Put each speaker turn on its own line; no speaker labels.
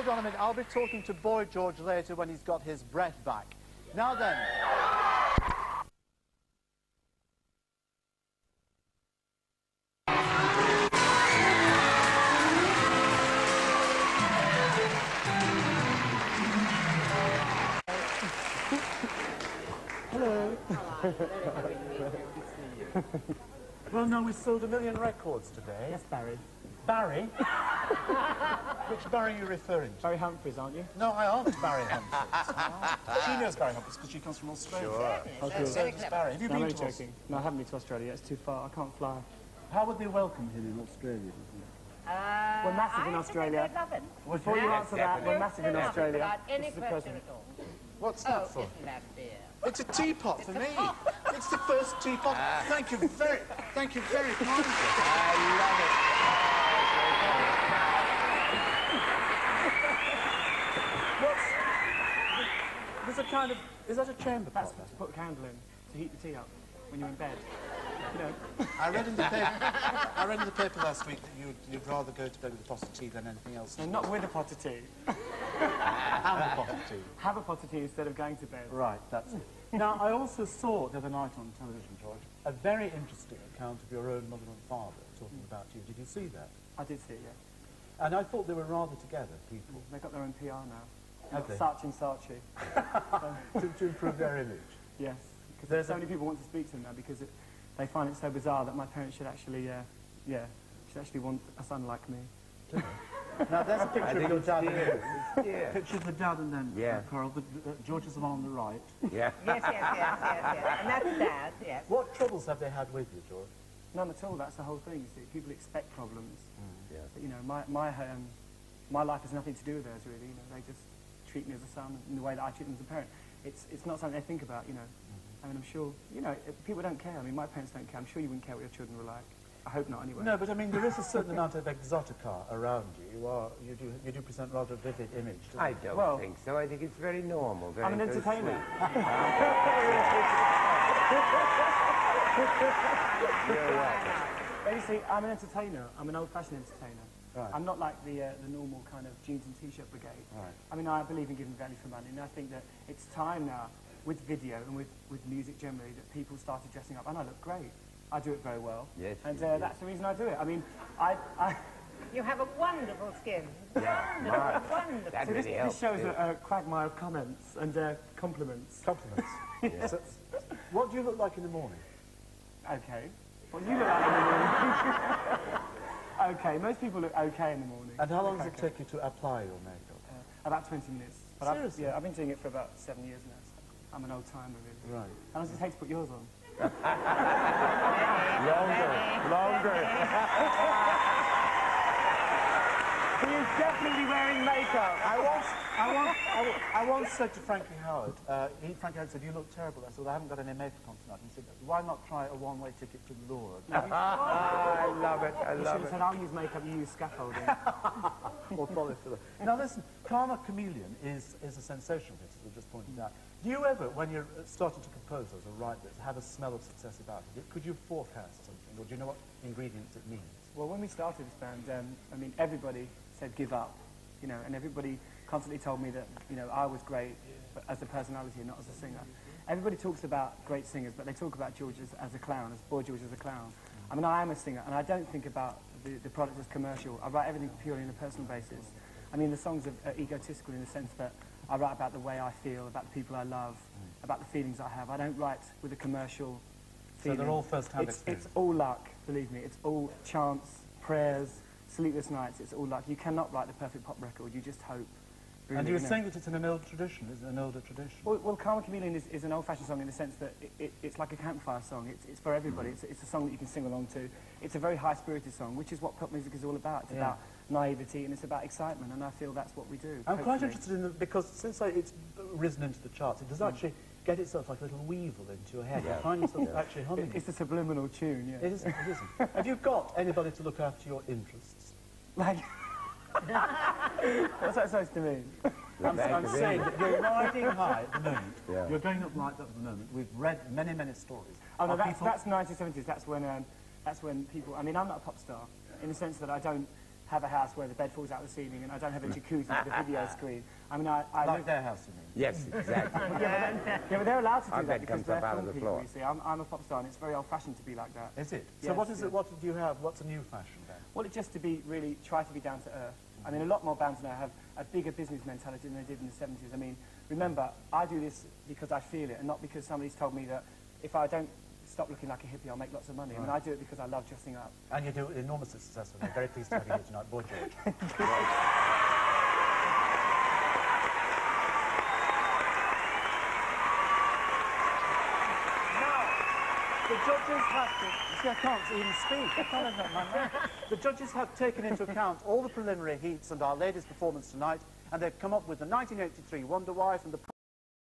hold on a minute. I'll be talking to Boy George later when he's got his breath back. Now then. Hello. Well, no, we sold 1 million records today.
Yes, Barry.
Barry? Which Barry are you referring to?
Barry Humphries, aren't you?
No, I aren't Barry Humphries. She knows Barry Humphries because she comes from Australia.
Sure.
Okay. So does Barry. Have you
No, I'm
been
only
to
joking. No, I haven't been to Australia. It's too far. I can't fly.
How would they welcome him in Australia?
We're massive in Australia. Before you answer that, we're massive in Australia.
Any
This is the
question
present.
at all.
What's that for?
Isn't that beer?
It's a teapot for me. It's the first teapot. Thank you very kindly.
I love it.
There's a kind of... Is that a chamber pot?
That's to put a candle in, to heat the tea up when you're in bed. You know.
I read in the paper last week that you'd rather go to bed with a pot of tea than anything else.
No, not with a pot of tea.
Have a pot of tea.
Have a pot of tea instead of going to bed.
Right, that's it. Now, I also saw the other night on television, George, a very interesting account of your own mother and father talking about you. Did you see that?
I did see it, yeah.
And I thought they were rather together, people.
They've got their own PR now.
Have they?
Saatchi and Saatchi.
to improve their image.
Yes, because so many people want to speak to them now because they find it so bizarre that my parents should actually, should actually want a son like me.
Now, there's a picture of your dad and then.
Yeah.
Picture of the dad and then,
Yeah.
Carl. George is the one on the right.
Yeah.
Yes. And that's Dad, yes.
What troubles have they had with you, George?
None at all. That's the whole thing. You see, people expect problems.
Yeah.
But, you know, my life has nothing to do with theirs, really. You know, they just treat me as a son in the way that I treat them as a parent. It's not something they think about, you know. I mean, I'm sure, you know, people don't care. I mean, my parents don't care. I'm sure you wouldn't care what your children were like. I hope not, anyway.
No, but I mean, there is a certain amount of exotica around you. You do present rather a vivid image.
I don't think so. I think it's very normal.
I'm an entertainer.
You're welcome.
But you see, I'm an entertainer. I'm an old-fashioned entertainer.
Right.
I'm not like the normal kind of jeans and t-shirt brigade.
Right.
I mean, I believe in giving value for money, and I think that it's time now, with video and with music generally, that people started dressing up. And I look great. I do it very well.
Yes,
and
you do.
that's the reason I do it. I mean,
You have a wonderful skin.
Yeah,
Wonderful.
that
so
really helps.
this shows a quagmire of comments and compliments.
Compliments.
Yes.
So, what do you look like in the morning?
Okay. What do you look like in the morning? Okay, most people look okay in the morning.
And how long does
Okay.
it take you to apply your makeup?
About 20 minutes. But
Seriously?
I've been doing it for about 7 years now, so I'm an old timer, really.
Right.
How long does it take to put yours on?
Longer.
He is definitely wearing makeup.
I once said to Frankie Howard, Frankie Howard said, "You look terrible." I said, "I haven't got any makeup on tonight." He said, "Why not try a one-way ticket to Lourdes?"
I love it. I
You should
love
have
it.
said, I'll use makeup, you use scaffolding.
Or polyfiller. Now listen, Karma Chameleon is a sensation, as we've just pointed out. Do you ever, when you're starting to compose those or write this, have a smell of success about it? Could you forecast something, or do you know what ingredients it needs?
Well, when we started this band, I mean, everybody said give up, you know, and everybody constantly told me that, you know, I was great but as a personality and not as a singer. Everybody talks about great singers, but they talk about George as a clown, as Boy George as a clown. I mean, I am a singer, and I don't think about the product as commercial. I write everything purely on a personal basis. I mean, the songs are egotistical in the sense that I write about the way I feel, about the people I love, about the feelings I have. I don't write with a commercial feeling.
So they're all first-hand experience?
It's all luck, believe me. It's all chance, prayers, sleepless nights. It's all luck. You cannot write the perfect pop record. You just hope. Really,
And you were
know.
saying that it's in an old tradition, is it an older tradition?
Well, Karma Chameleon is an old-fashioned song in the sense that it's like a campfire song. It's for everybody. It's a song that you can sing along to. It's a very high-spirited song, which is what pop music is all about. It's about naivety and it's about excitement, and I feel that's what we do.
I'm quite
hopefully.
interested in it because since it's risen into the charts, it does actually get itself like a little weevil into your head.
Yeah.
You find yourself actually humming.
It's a subliminal tune, yeah.
It isn't, it isn't. Have you got anybody to look after your interests?
Like, what's that supposed to mean?
I'm saying that you're riding high at the moment.
Yeah.
You're going up like that at the moment. We've read many, many stories.
Oh no,
of
that's
people-
1970s. That's when people. I mean, I'm not a pop star in the sense that I don't have a house where the bed falls out of the ceiling and I don't have a jacuzzi with a video screen. I mean, I
Like
live,
their house, you mean?
Yes, exactly.
yeah, but they're allowed to do
Our
that
bed
because
comes
they're
up out of
film
the
people,
floor.
you see. I'm a pop star and it's very old-fashioned to be like that.
Is it? So
Yes,
what is
yeah.
it? What do you have? What's a new fashion then?
Well, it's just to be really, try to be down to earth. I mean, a lot more bands now have a bigger business mentality than they did in the 70s. I mean, remember, I do this because I feel it and not because somebody's told me that if I don't stop looking like a hippie, I'll make lots of money. I mean, I do it because I love dressing up.
And you do it enormously successfully. I'm very pleased to have you here tonight. Boy George. The judges have to... You see, I can't even speak. I can't even my mouth. The judges have taken into account all the preliminary heats and Our Lady's performance tonight, and they've come up with the 1983 Wonder Wife and the